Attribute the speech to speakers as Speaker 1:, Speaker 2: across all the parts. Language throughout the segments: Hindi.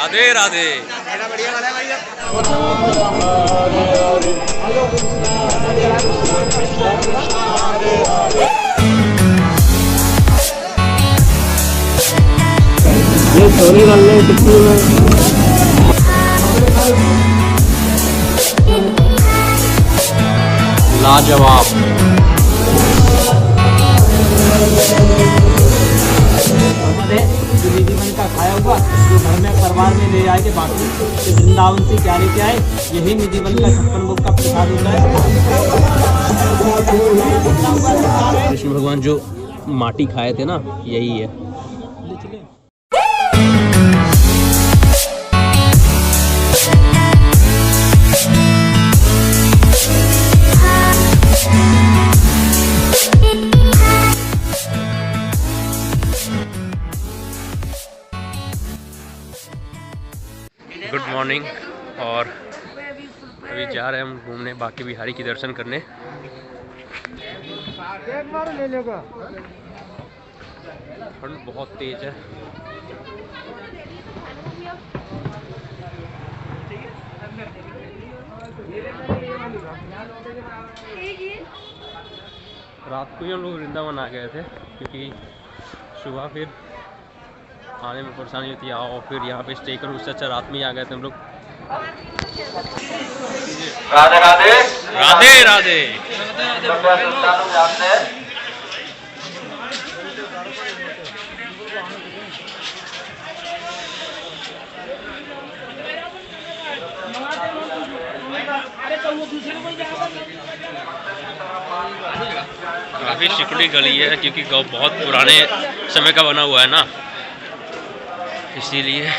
Speaker 1: राधे राधे।
Speaker 2: ये सोनी वाले टिप्पू में
Speaker 1: लाजवाब।
Speaker 2: जो निधि मन का खाया हुआ जो घर में परिवार में ले आए थे, बाकी वृंदावन से क्या लेके आए, यही निधि मन का 56 भोग का प्रसाद होता है।
Speaker 1: कृष्ण भगवान जो माटी खाए थे ना, यही है। Good morning. और अभी जा रहे हैं हम घूमने बांके बिहारी के दर्शन करने। ठंड बहुत तेज है। रात को ही हम लोग वृंदावन आ गए थे, क्योंकि सुबह फिर आने में परेशानी होती है, और फिर यहाँ पे स्टे करो, उससे अच्छा रात में ही आ गए थे हम लोग।
Speaker 3: राधे राधे
Speaker 1: राधे राधे। काफी सिकुड़ी गली है, क्योंकि बहुत पुराने समय का बना हुआ है ना, इसीलिए।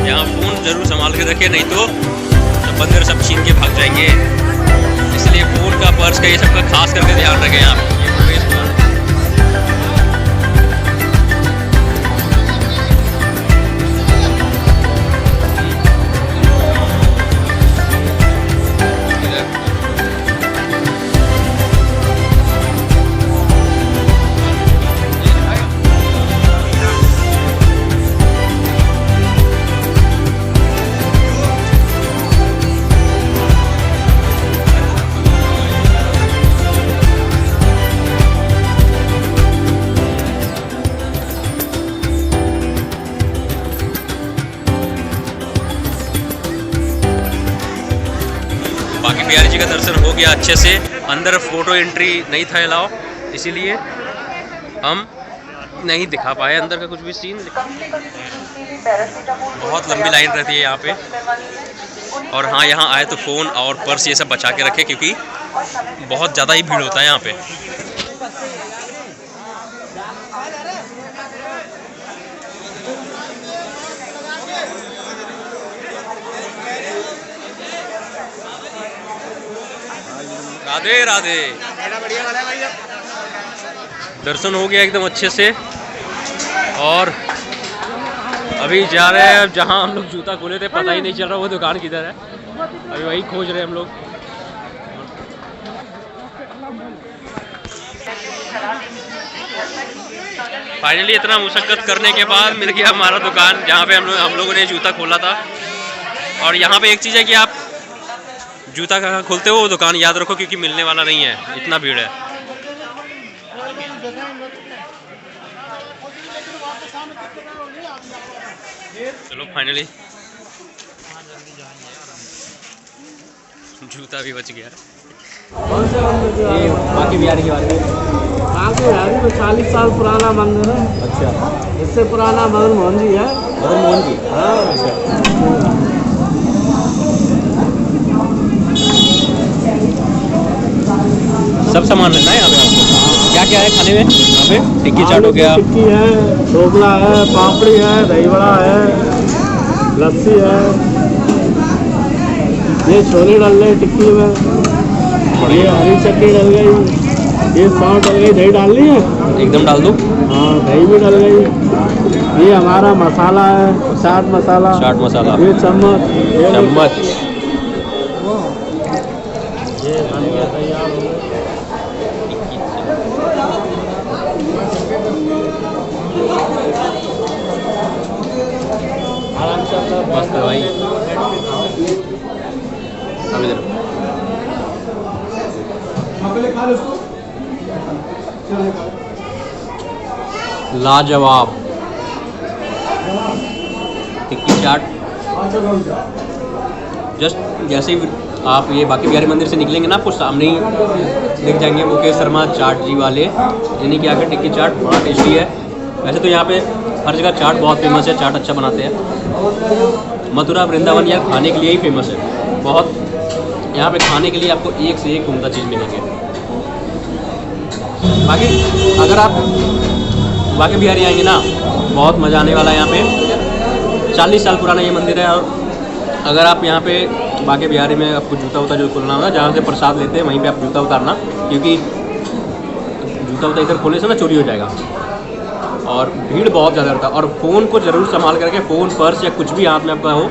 Speaker 1: यहाँ फ़ोन ज़रूर संभाल के रखे, नहीं तो सब बंदर सब छीन के भाग जाएंगे। इसलिए फ़ोन का, पर्स का, ये सब का खास करके ध्यान रखें आप। बांके बिहारी जी का दर्शन हो गया अच्छे से। अंदर फ़ोटो एंट्री नहीं था अलाउ, इसीलिए हम नहीं दिखा पाए अंदर का कुछ भी सीन। बहुत लंबी लाइन रहती है यहाँ पे। और हाँ, यहाँ आए तो फ़ोन और पर्स ये सब बचा के रखे, क्योंकि बहुत ज़्यादा ही भीड़ होता है यहाँ पे। राधे राधे। दर्शन हो गया एकदम अच्छे से, और अभी जा रहे हैं जहाँ हम लोग जूता खोले थे, पता ही नहीं चल रहा वो दुकान किधर है। अभी वही खोज रहे हैं हम लोग। फाइनली इतना मुशक्कत करने के बाद मिल गया हमारा दुकान, जहाँ पे हम लोगों ने जूता खोला था। और यहाँ पे एक चीज़ है कि आप जूता कहाँ खोलते हो वो दुकान याद रखो, क्योंकि मिलने वाला नहीं है, इतना भीड़ है। चलो फाइनली जूता भी बच गया।
Speaker 2: ये बांके बिहारी के बारे में। बांके बिहारी में 40 साल पुराना मंदिर है। अच्छा। इससे पुराना मदन मोहन जी है। मदन मोहन जी, हाँ। अच्छा।
Speaker 1: सब सामान लेना है यहाँ पे आपको। क्या क्या है खाने में यहाँ पे? टिक्की चाट हो गया,
Speaker 2: टिक्की है, ढोकला है, पापड़ी है, दही बड़ा है, लस्सी है, ये छोले डल रहे टिक्की में, ये हरी चटनी डल गई, ये सौंफ डल गई, दही डालनी है
Speaker 1: एकदम डाल दो।
Speaker 2: हाँ दही भी डल गई, ये हमारा मसाला है, चाट मसाला, ये चम्मच, ये बन गया तैयार हो गया। आराम से अपना
Speaker 1: मस्त है भाई। अब इधर लाजवाब टिक्की चाट। जस्ट जैसे ही आप ये बाकी बिहारी मंदिर से निकलेंगे ना, आपको सामने ही दिख जाएंगे मुकेश शर्मा चाट जी वाले, यानी कि आकर टिक्की चाट बड़ा टेस्टी है। वैसे तो यहाँ पे हर जगह चाट बहुत फेमस है, चाट अच्छा बनाते हैं। मथुरा वृंदावन यार खाने के लिए ही फेमस है बहुत। यहाँ पे खाने के लिए आपको एक से एक उम्दा चीज़ मिलेंगे। बाकी अगर आप बाकी बिहारी आएंगे ना, बहुत मज़ा आने वाला है। यहाँ पे 40 साल पुराना ये मंदिर है। और अगर आप यहाँ पे बाकी बिहारी में आपको जूता उता जो खोलना होगा, जहाँ से प्रसाद लेते हैं वहीं पे आप जूता उतारना, क्योंकि जूता उता इधर खोलने से ना चोरी हो जाएगा। और भीड़ बहुत ज़्यादा रहता है। और फ़ोन को ज़रूर संभाल करके, फ़ोन पर्स या कुछ भी हाथ में आपका हो,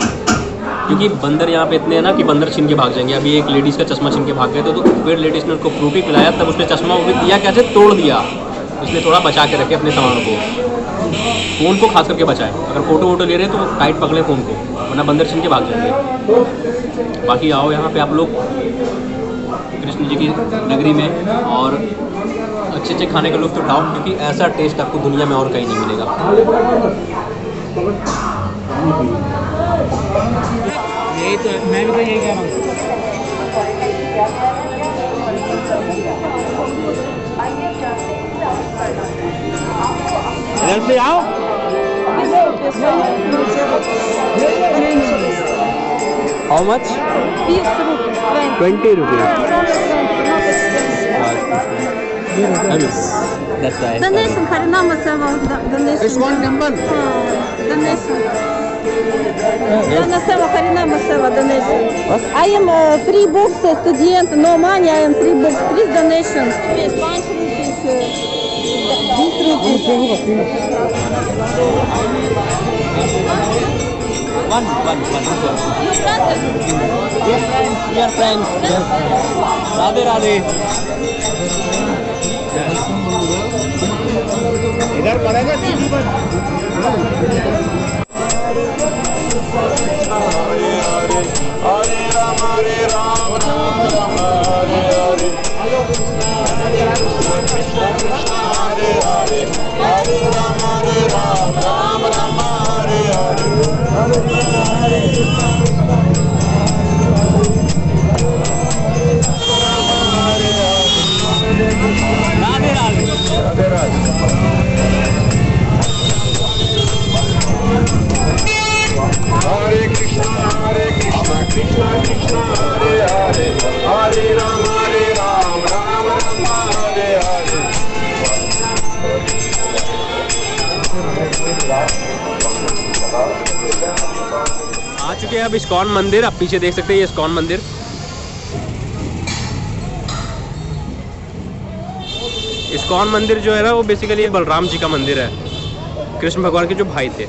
Speaker 1: क्योंकि बंदर यहाँ पे इतने हैं ना कि बंदर छीन के भाग जाएंगे। अभी एक लेडीज़ का चश्मा छीन के भाग गए तो फिर लेडीज़ ने उसको फ्रूटी पिलाया, तब उसने चश्मा वो भी दिया कैसे तोड़ दिया। इसलिए थोड़ा बचा के रखे अपने सामान को, फ़ोन को खास करके बचाएं। अगर फ़ोटो वोटो ले रहे हैं तो टाइट पकड़ें फ़ोन को, वरना बंदर छीन के भाग जाएंगे। बाकी आओ यहाँ पे आप लोग कृष्ण जी की नगरी में और अच्छे अच्छे खाने का लुत्फ़ उठाओ, क्योंकि ऐसा टेस्ट आपको दुनिया में और कहीं नहीं मिलेगा।
Speaker 2: यही तो मैं भी तो यही कह रहा हूँ। इधर से आओ। How much? 20 rupees. That's right.
Speaker 3: Donation, Harinama Seva, donation.
Speaker 2: It's one number.
Speaker 3: Donation. Harinama Seva, donation.
Speaker 2: What?
Speaker 3: I am free books student, no money, I am free books. Please donation. Yes, 1 rupees. This rupees.
Speaker 2: One. Your friends. Yes. Radhe Radhe. इधर पड़ेगा टीवी पर। हरे राम राम राम हरे हरे, कृष्ण कृष्ण हरे हरे, हरे राम राम राम हरे हरे, हरे राधे राधे राधे राधे। हरे कृष्ण कृष्ण कृष्ण हरे हरे, हरे राम राम राम हरे हरे।
Speaker 1: आ चुके हैं अब इस्कॉन मंदिर। आप पीछे देख सकते हैं ये इस्कॉन मंदिर। इस्कॉन मंदिर जो है ना, वो बेसिकली बलराम जी का मंदिर है, कृष्ण भगवान के जो भाई थे।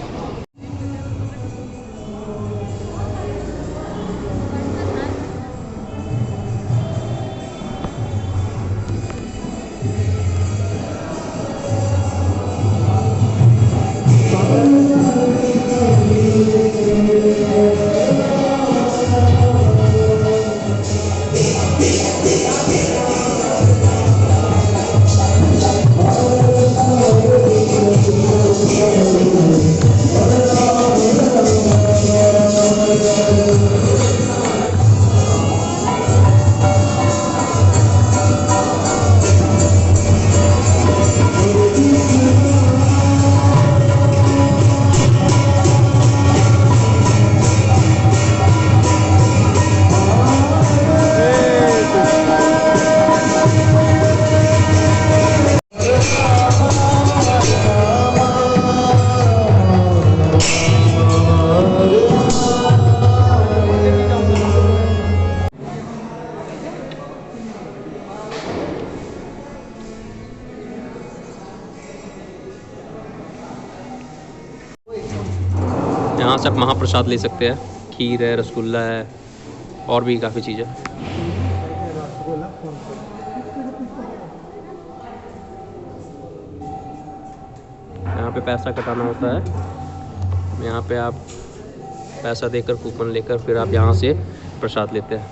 Speaker 1: यहाँ से आप महाप्रसाद ले सकते हैं, खीर है, रसगुल्ला है और भी काफ़ी चीज़ें। यहाँ पे पैसा कटाना होता है, यहाँ पे आप पैसा देकर कूपन लेकर फिर आप यहाँ से प्रसाद लेते हैं।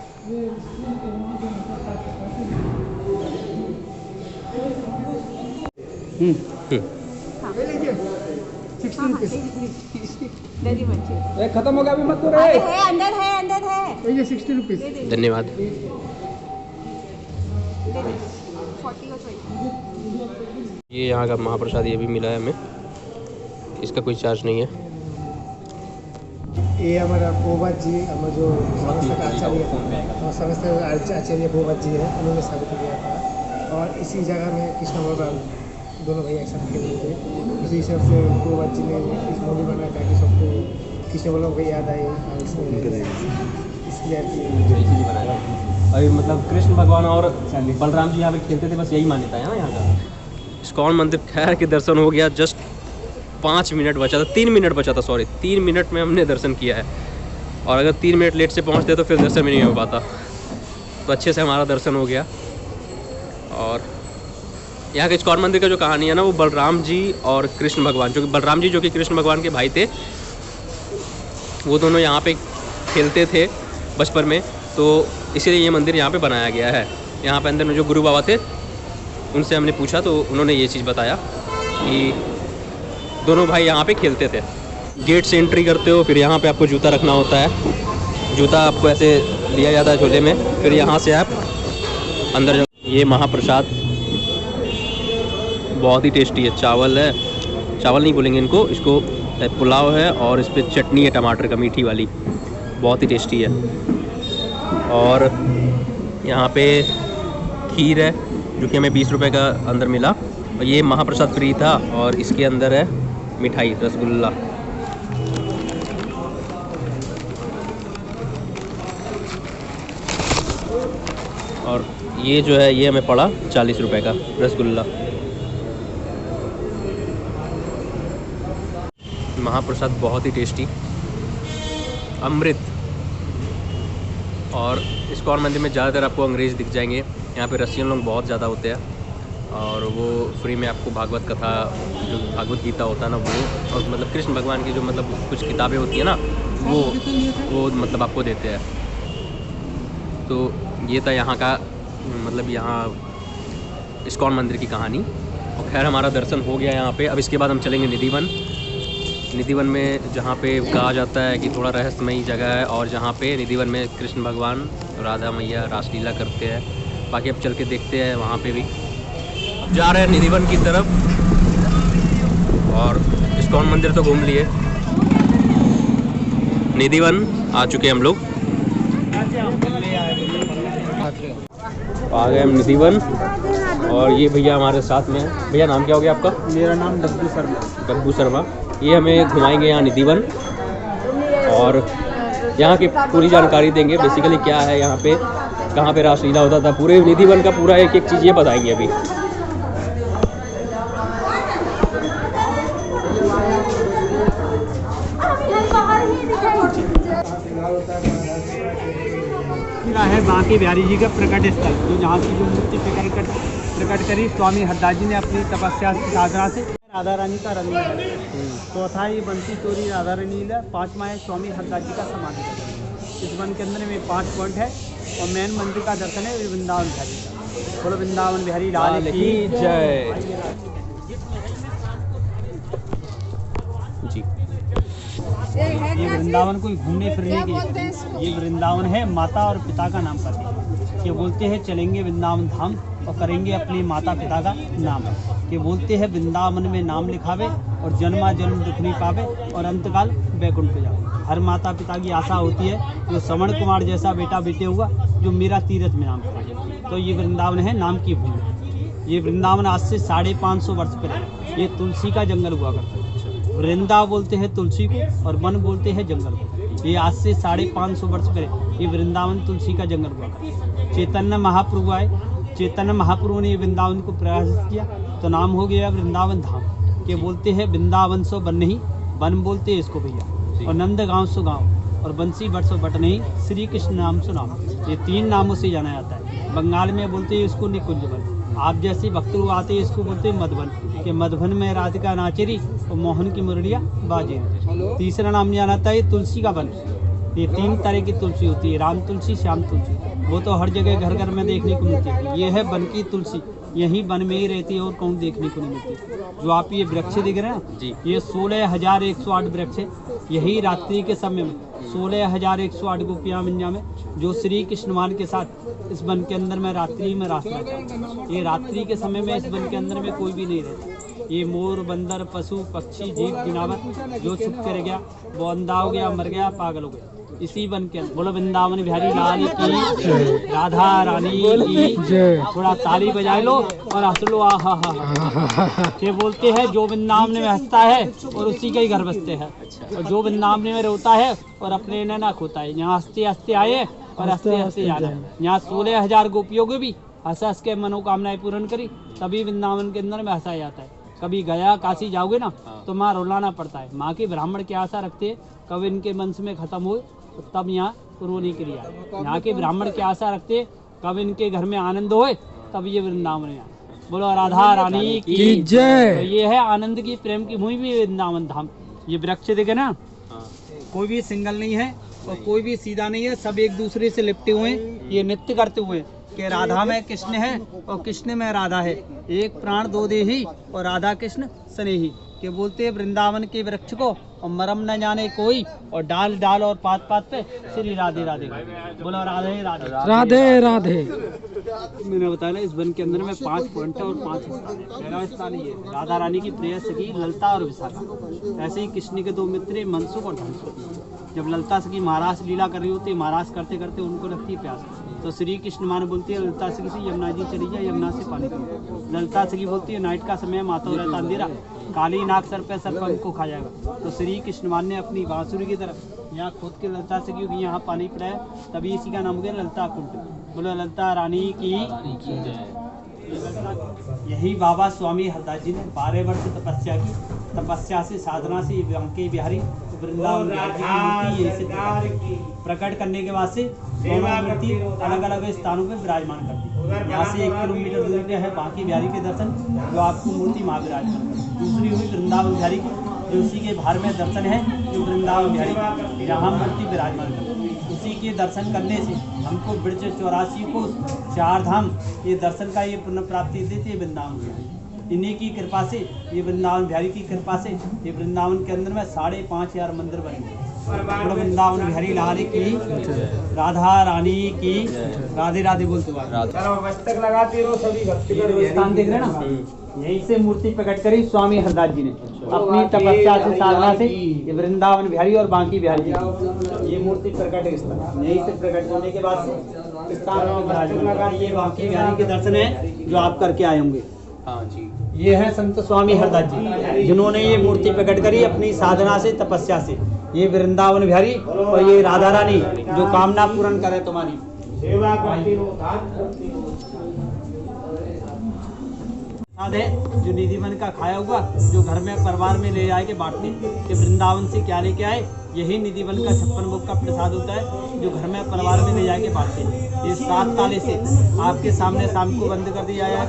Speaker 2: खत्म हो गया अभी मत तो रहे।
Speaker 3: अंदर है
Speaker 2: ये 60 रुपीज़।
Speaker 1: धन्यवाद।
Speaker 3: 40 और 20।
Speaker 1: ये यहाँ का महाप्रसाद ये भी मिला है हमें, इसका कोई चार्ज नहीं है।
Speaker 2: ये हमारा भोवत जी, हमारा जो समस्त आचार्य भोवत जी है, उन्होंने स्थापित किया था। और इसी जगह में कृष्ण भगवान दोनों भाई एक साथ खेल रहे थे। इसी हिसाब से भोवत जी ने इस मूवी बनाया ताकि सबको कृष्ण भगवान को याद आए। और इसलिए
Speaker 1: अभी मतलब कृष्ण भगवान और बलराम जी यहाँ पे खेलते थे, बस यही मान्यता है ना यहाँ का। इस्कॉन मंदिर खैर के दर्शन हो गया। जस्ट 5 मिनट बचा था, 3 मिनट बचा था, सॉरी 3 मिनट में हमने दर्शन किया है। और अगर 3 मिनट लेट से पहुँचते तो फिर दर्शन भी नहीं हो पाता। तो अच्छे से हमारा दर्शन हो गया। और यहाँ के इस्कॉन मंदिर का जो कहानी है ना, वो बलराम जी और कृष्ण भगवान, जो कि बलराम जी जो कि कृष्ण भगवान के भाई थे, वो दोनों यहाँ पे खेलते थे बचपन में, तो इसीलिए ये मंदिर यहाँ पे बनाया गया है। यहाँ पे अंदर में जो गुरु बाबा थे उनसे हमने पूछा तो उन्होंने ये चीज़ बताया कि दोनों भाई यहाँ पे खेलते थे। गेट से एंट्री करते हो, फिर यहाँ पे आपको जूता रखना होता है। जूता आपको ऐसे दिया जाता है झोले में, फिर यहाँ से आप अंदर जाओ। ये महाप्रसाद बहुत ही टेस्टी है। चावल है, चावल नहीं बोलेंगे इनको, इसको पुलाव है और इस पर चटनी है टमाटर का, मीठी वाली, बहुत ही टेस्टी है। और यहाँ पे खीर है जो कि हमें 20 रुपए का अंदर मिला। और ये महाप्रसाद फ्री था और इसके अंदर है मिठाई, रसगुल्ला। और ये जो है ये हमें पड़ा 40 रुपए का रसगुल्ला। महाप्रसाद बहुत ही टेस्टी, अमृत। और इस्कॉन मंदिर में ज़्यादातर आपको अंग्रेज़ दिख जाएंगे। यहाँ पे रशियन लोग बहुत ज़्यादा होते हैं और वो फ्री में आपको भागवत कथा, जो भागवत गीता होता है ना, वो और मतलब कृष्ण भगवान की जो मतलब कुछ किताबें होती है ना, वो मतलब आपको देते हैं। तो ये था यहाँ का मतलब यहाँ इस्कॉन मंदिर की कहानी। और खैर हमारा दर्शन हो गया यहाँ पे। अब इसके बाद हम चलेंगे निधिवन। निधिवन में जहाँ पे कहा जाता है कि थोड़ा रहस्यमयी जगह है और जहाँ पे निधिवन में कृष्ण भगवान राधा मैया रासलीला करते हैं। बाकी अब चल के देखते हैं वहाँ पे भी। जा रहे हैं निधिवन की तरफ और इस्कॉन मंदिर तो घूम लिए, निधिवन आ चुके हम लोग। आ गए हम निधिवन और ये भैया हमारे साथ में है। भैया नाम क्या हो गया आपका?
Speaker 2: मेरा नाम डब्बू शर्मा।
Speaker 1: डब्बू शर्मा। ये हमें घुमाएंगे यहाँ निधिवन और यहाँ की पूरी जानकारी देंगे। बेसिकली क्या है यहाँ पे, कहाँ पे रासलीला होता था, पूरे निधिवन का पूरा एक एक चीज़ ये बताएंगे अभी।
Speaker 2: है बांके बिहारी जी का प्रकट स्थल, तो जहाँ की जो मूर्ति प्रकट करी स्वामी हरदास जी ने अपनी तपस्या की साधना से। राधा रानी का रंग है, चौथा ये बंसी चोरी राधा रानी है, 5वां है स्वामी हरदास जी का समाधि। इस वन के अंदर में 5 पॉइंट है और मेन मंदिर का दर्शन है वृंदावन बिहारी का। बोलो वृंदावन बिहारी लाल की
Speaker 1: जय जी।
Speaker 2: ये वृंदावन कोई घूमने फिरने की, ये वृंदावन है माता और पिता का नाम प्रतीक। ये बोलते हैं चलेंगे वृंदावन धाम और करेंगे अपने माता पिता का नाम। ये बोलते हैं वृंदावन में नाम लिखावे और जन्मा जन्म दुख नहीं पावे और अंतकाल बैकुंठ पे जाओ। हर माता पिता की आशा होती है जो श्रवण कुमार जैसा बेटा बेटे हुआ जो मेरा तीर्थ में नाम करे। तो ये वृंदावन है नाम की भूमि। ये वृंदावन आज से 550 वर्ष पहले ये तुलसी का जंगल हुआ करता है। वृंदा बोलते हैं तुलसी को और वन बोलते हैं जंगल को। ये आज से 550 वर्ष पहले ये वृंदावन तुलसी का जंगल हुआ करता। चैतन्य महाप्रभु आए, चैतन्य महाप्रभु ने वृंदावन को प्रकाशित किया तो नाम हो गया वृंदावन धाम। के बोलते हैं वृंदावन सो वन नहीं, वन बोलते हैं इसको भैया। और नंद गाँव सो गाँव और बंसी बट सो बट नहीं, श्री कृष्ण नाम सो नाम, ये 3 नामों से जाना जाता है। बंगाल में बोलते हैं इसको निकुंज वन। आप जैसे भक्त लोग आते हैं इसको बोलते हैं मधुबन, कि मधुबन में राधिका नाचेरी और मोहन की मुरलिया बाजेरी। तीसरा नाम जाना था ये तुलसी का वन। ये 3 तरह की तुलसी होती है, राम तुलसी, श्याम तुलसी, वो तो हर जगह घर घर में देखने को मिलती है। ये है वन की तुलसी, यही वन में ही रहती है और कौन देखने को नहीं मिलती। जो आप ये वृक्ष दिख रहे हैं
Speaker 1: जी।
Speaker 2: ये 16,108 वृक्ष है। यही रात्रि के समय में 16,108 गोपियाँ मिंजा में जो श्री कृष्णमान के साथ इस वन के अंदर में रात्रि में रास रचा है। ये रात्रि के समय में इस वन के अंदर में कोई भी नहीं रहता। ये मोर, बंदर, पशु, पक्षी, जीव, जिनावर जो छुप कर गया वो अंधा हो गया, मर गया, पागल हो गया इसी वन के अंदर। बोलो वृंदावन बिहारी लाल की, राधा रानी की। थोड़ा ताली बजाए लो और हंस लो। आहा हा। ये बोलते हैं जो वृंदावन में हंसता है और उसी के ही घर बसते हैं, और जो वृंदावन में रोता है और अपने नैना खोता है। यहाँ हंसते हंसते आए और हंसते हंसते जाना। यहाँ 16,000 गोपियों को भी हंस हंस के मनोकामनाएं पूर्ण करी, तभी वृंदावन के अंदर में हंसाया जाता है। कभी गया काशी जाओगे ना तो माँ रुलाना पड़ता है। माँ के ब्राह्मण की आशा रखते हैं कब इनके वंश में खत्म हो तब यहाँ रोने के लिए आए। यहाँ के ब्राह्मण की आशा रखते कब इनके घर में आनंद होए तब ये वृंदावन में आए। बोलो राधा रानी की जय। तो ये है आनंद की, प्रेम की भूमि भी वृंदावन धाम। ये वृक्ष देखे ना, कोई भी सिंगल नहीं है और कोई भी सीधा नहीं है, सब एक दूसरे से लिपटे हुए हैं। ये नृत्य करते हुए कि राधा में कृष्ण है और कृष्ण में राधा है, एक प्राण दो देही और राधा कृष्ण स्नेही। के बोलते हैं वृंदावन के वृक्ष को और मरम न जाने कोई, और डाल डाल और पात पात पे श्री राधे राधे। बोलो राधे राधे राधे राधे। मैंने बताया ना इस वन के अंदर में 5 पॉइंट है और 5 स्थान है। पहला स्थान ये राधा रानी की प्रिय सखी ललता और विशाखा। ऐसे ही कृष्ण के 2 मित्र मनसुख और धनसुख। जब ललता सखी महाराज लीला कर रही होती है, महाराज करते करते उनको लगती है प्यास, तो श्री कृष्ण मान बोलती है ललता सखी से यमुना जी चली जाए, यमुना से पानी पी। ललता सखी बोलती है नाइट का समय माता रहता अंधेरा, काली नाक सर पे सर पर को खा जाएगा। तो श्री कृष्ण मान ने अपनी बांसुरी की तरफ यहाँ खुद के ललता सखी की यहाँ पानी पिलाया, तभी इसी का नाम हो गया ललता कुंड। बोलो ललता रानी की। यही बाबा स्वामी हरदास जी ने 12 वर्ष तपस्या की, तपस्या से साधना से बांके बिहारी वृंदावन बिहारी की मूर्ति प्रकट करने के बाद से मूर्ति अलग अलग स्थानों में विराजमान करती। यहाँ से 1 किलोमीटर दूरी पे है बांके बिहारी के दर्शन, जो आपको मूर्ति वहाँ विराजमान। दूसरी हुई वृंदावन बिहारी की, जो उसी के बाहर में दर्शन है, जो वृंदावन बिहारी जहाँ मूर्ति विराजमान करती। उसी के दर्शन करने से हमको ब्रज 84 को 4 धाम ये दर्शन का ये पुण्य प्राप्ति देती है वृंदावन बिहारी। इन्हीं की कृपा से, ये वृंदावन बिहारी की कृपा से ये वृंदावन के अंदर में 5,500 मंदिर बने। वृंदावन बिहारी लाल की, राधा रानी की, राधे राधे बोलते लगाते रहो सभी स्थान देख रहे ना। यहीं से मूर्ति प्रकट करी स्वामी हरदास जी ने अपनी तपस्या से साधना से। ये वृंदावन बिहारी और बांकी बिहारी जी ये मूर्ति प्रकट है। यहीं से प्रकट होने के बाद से स्थान में विराजमान। ये बांकी बिहारी के दर्शन है जो आप करके आए होंगे। हाँ जी, ये है संत स्वामी हरदास जी जिन्होंने ये मूर्ति प्रकट करी अपनी साधना से तपस्या से। ये वृंदावन बिहारी और ये राधा रानी जो कामना पूर्ण करे तुम्हारी सेवा करती हो। जो निधि मन का खाया हुआ जो घर में परिवार में ले जाए के बांटते कि वृंदावन से क्या लेके आए, यही निधि वन का 56 भोग का प्रसाद होता है जो घर में परिवार में ले जाए के बांटते हैं। ये 7 ताले से आपके सामने शाम को बंद कर दिया जाए।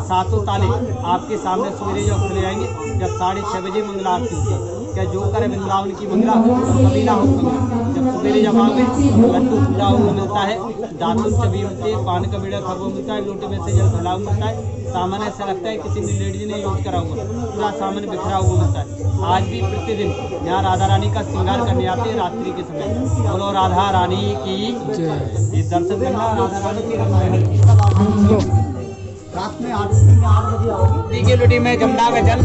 Speaker 2: 7 ताले आपके सामने सवेरे जब खुले जाएंगे, जब 6:30 बजे मंगला आरती होती है। क्या जो करे वृंदावन की मंगला कभी ना हो। जब सवेरे जब आओगे लड्डू खुला हुआ मिलता है, दातुन चबी मिलती है, पान का बेड़ा खबा मिलता है, लोटे में से जल फैला हुआ मिलता है। सामान ऐसा लगता है किसी ने लेडीज ने यूज करा हुआ, पूरा सामान बिखरा हुआ मिलता है। आज भी प्रतिदिन यहाँ राधा रानी का श्रृंगार करने आते हैं रात्रि के समय। बोलो राधा रानी की। ये दर्शन करना राधा रानी की। रात में 8 बजे आओगी। की लुटी में जमुना का जल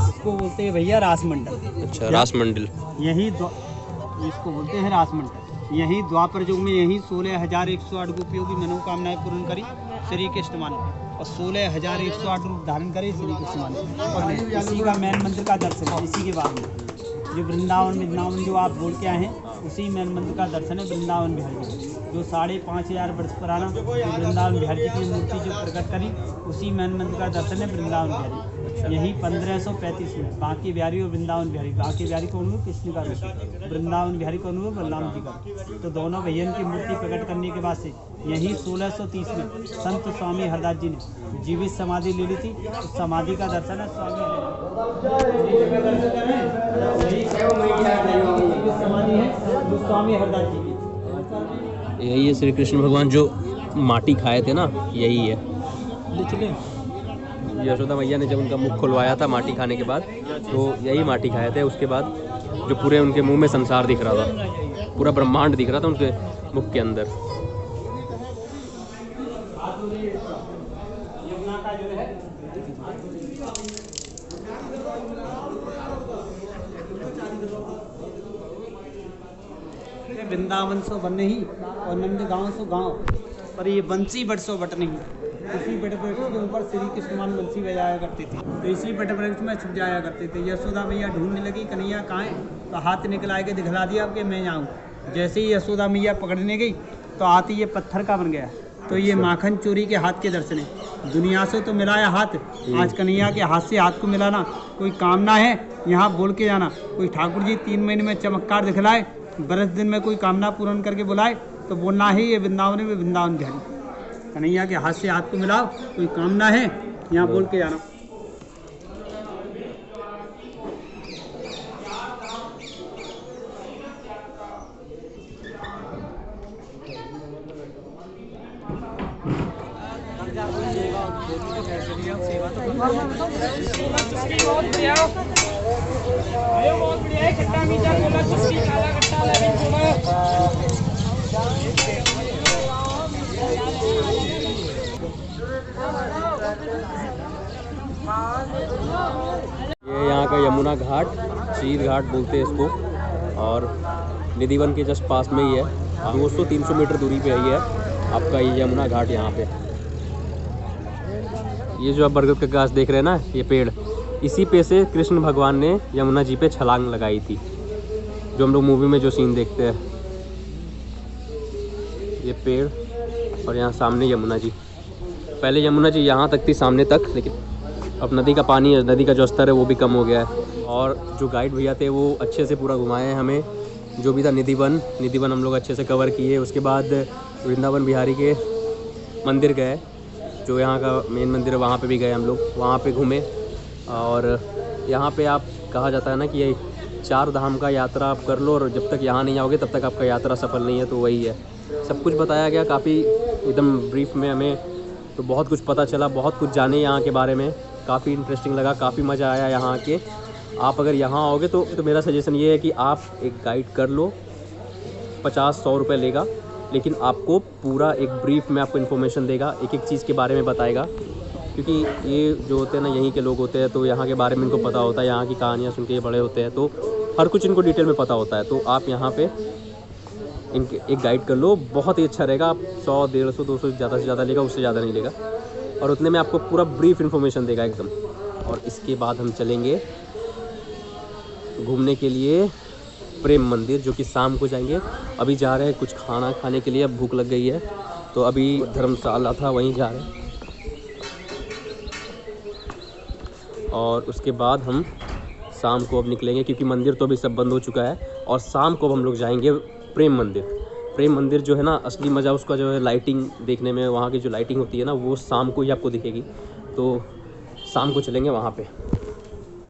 Speaker 2: इसको बोलते हैं भैया रास मंडल।
Speaker 1: अच्छा, रास मंडल
Speaker 2: यही इसको बोलते हैं रास मंडल। यही द्वापर युग में यही 16,108 गोपियों की मनोकामनाएं पूर्ण करी श्री कृष्ण मान, और 16,108 रूप धारण करे श्री कृष्ण मान। और इसी का मैन मंदिर का दर्शन है इसी के बाद में। जो वृंदावन जो आप बोल के आए हैं, उसी मैन मंदिर का दर्शन है वृंदावन बिहारी जी, जो 5,500 वर्ष पुराना जो वृंदावन बिहारी जी की मूर्ति जो प्रकट करी, उसी मैन मंदिर का दर्शन है वृंदावन बिहारी। यही 1535 में बांके बिहारी और वृंदावन बिहारी। बांके बिहारी कौन हुए? कृष्ण का रूप। वृंदावन बिहारी कौन हुए? बलराम जी का। तो दोनों भैया की मूर्ति प्रकट करने के बाद से यही 1630 में संत स्वामी हरदास जी ने जीवित समाधि ले ली थी। उस समाधि का दर्शन है समाधि है जो स्वामी हरदास जी की।
Speaker 1: यही है श्री कृष्ण भगवान जो माटी खाए थे ना, यही है। यशोदा मैया ने जब उनका मुख खुलवाया था माटी खाने के बाद, तो यही माटी खाए थे। उसके बाद जो पूरे उनके मुंह में संसार दिख रहा था, पूरा ब्रह्मांड दिख रहा था उनके मुख के अंदर।
Speaker 2: वृंदावन सो बन नहीं और नंद गाँव सो गाँव, पर ये बंसी बट सो बट नहीं। इसी बट वृक्ष के ऊपर श्री कृष्ण मान बंसी बजाया करते थे, तो इसी बट वृक्ष में छुप जाया करते थे। यशोदा मैया ढूंढने लगी कन्हैया कहाँ है, तो हाथ निकला के दिखला दिया कि मैं जाऊँ। जैसे ही यशोदा मैया पकड़ने गई तो हाथ ये पत्थर का बन गया। तो ये माखन चोरी के हाथ के दर्शन है। दुनिया से तो मिलाया हाथ, आज कन्हैया के हाथ से हाथ को मिलाना। कोई कामना है यहाँ बोल के जाना, कोई ठाकुर जी 3 महीने में चमत्कार दिखलाए, 12 दिन में कोई कामना पूर्ण करके बुलाए, तो बोलना है ये वृंदावन में वृंदावन बिहारी। कन्हैया के हाथ से हाथ को मिलाओ, कोई कामना है यहाँ बोल के जाना।
Speaker 1: ये यहाँ का यमुना घाट, शीर घाट बोलते हैं इसको, और निधिवन के जस्ट पास में ही है। 200-300 मीटर दूरी पे ही है आपका ये यमुना घाट। यहाँ पे ये जो आप बरगद का गाछ देख रहे हैं ना, ये पेड़, इसी पे से कृष्ण भगवान ने यमुना जी पे छलांग लगाई थी, जो हम लोग मूवी में जो सीन देखते हैं। ये पेड़ और यहाँ सामने यमुना जी। पहले यमुना जी यहाँ तक थी, सामने तक, लेकिन अब नदी का पानी, नदी का जो स्तर है वो भी कम हो गया है। और जो गाइड भैया थे वो अच्छे से पूरा घुमाए हैं हमें, जो भी था निधिवन हम लोग अच्छे से कवर किए। उसके बाद वृंदावन बिहारी के मंदिर गए, जो यहाँ का मेन मंदिर है, वहाँ पे भी गए हम लोग, वहाँ पे घूमे। और यहाँ पे आप कहा जाता है ना कि ये 4 धाम का यात्रा आप कर लो, और जब तक यहाँ नहीं आओगे तब तक आपका यात्रा सफल नहीं है। तो वही है, सब कुछ बताया गया काफ़ी एकदम ब्रीफ में हमें, तो बहुत कुछ पता चला, बहुत कुछ जाने यहाँ के बारे में। काफ़ी इंटरेस्टिंग लगा, काफ़ी मज़ा आया यहाँ के। आप अगर यहाँ आओगे तो मेरा सजेशन ये है कि आप एक गाइड कर लो, 50-100 रुपये लेगा, लेकिन आपको पूरा एक ब्रीफ में आपको इन्फॉर्मेशन देगा, एक चीज़ के बारे में बताएगा। क्योंकि ये जो होते हैं ना, यहीं के लोग होते हैं, तो यहाँ के बारे में इनको पता होता है, यहाँ की कहानियाँ सुन के ये बड़े होते हैं, तो हर कुछ इनको डिटेल में पता होता है। तो आप यहाँ पे इनके एक गाइड कर लो, बहुत ही अच्छा रहेगा। आप 100, 150, 200 ज़्यादा से ज़्यादा लेगा, उससे ज़्यादा नहीं लेगा, और उतने में आपको पूरा ब्रीफ इन्फॉर्मेशन देगा एकदम। और इसके बाद हम चलेंगे घूमने के लिए प्रेम मंदिर, जो कि शाम को जाएंगे। अभी जा रहे हैं कुछ खाना खाने के लिए, अब भूख लग गई है, तो अभी धर्मशाला था वहीं जा रहे हैं। और उसके बाद हम शाम को अब निकलेंगे, क्योंकि मंदिर तो अभी सब बंद हो चुका है। और शाम को अब हम लोग जाएंगे प्रेम मंदिर। प्रेम मंदिर जो है ना, असली मज़ा उसका जो है लाइटिंग देखने में, वहाँ की जो लाइटिंग होती है ना, वो शाम को ही आपको दिखेगी। तो शाम को चलेंगे वहाँ पे।